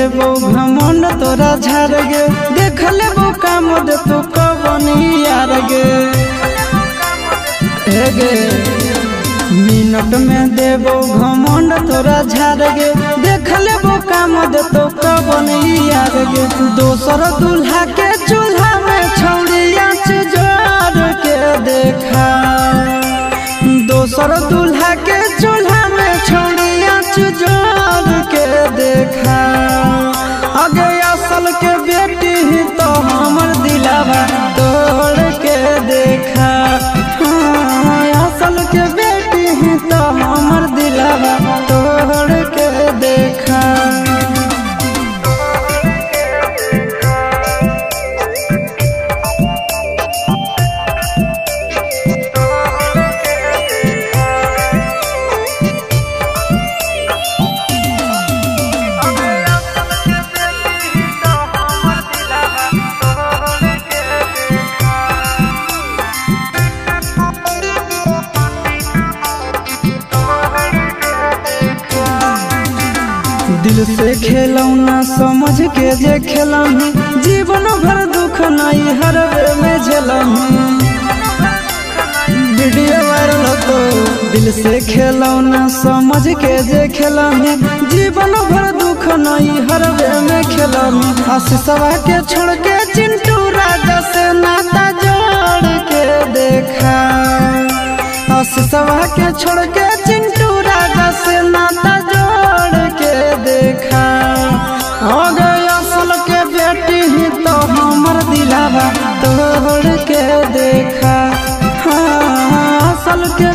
देबो घमंड तोरा झाड़ गे, देख लेबो काम दे तू कबनी यार गे। मिनट में देबो घमंड तोरा झाड़ गे, देख लेबो काम दे तू कबनी यार गे। दोसर दूल्हा के चूल्हा में छौड़िया जोड़ के देखा, दोसर दूल्हा के चूल्हा में छौड़िया जोड़ के देखा। आगे असल के बेटी ही तो हमर दिलावा तोड़ के देखा, हाँ असल के बेटी ही तो हमर दिलावा तोड़ के देखा। दिल से खेलौना समझ के जे खेलही, जीवन भर दुख नहीं हरवे में झेलही। वीडियो वायरल तो दिल से खेलौना समझ के जे खेलही, जीवन भर दुख नहीं हरवे में खेलही। आशीषवा के छोड़ के चिंटू राजा से नाता जोड़ के देखा, आशीषवा के छोड़ के चिंटू राजा से नाता जोड़ के देखा। हो गई असल के बेटी ही तो हमर दिलावा तोड़ के देखा, हाँ असल के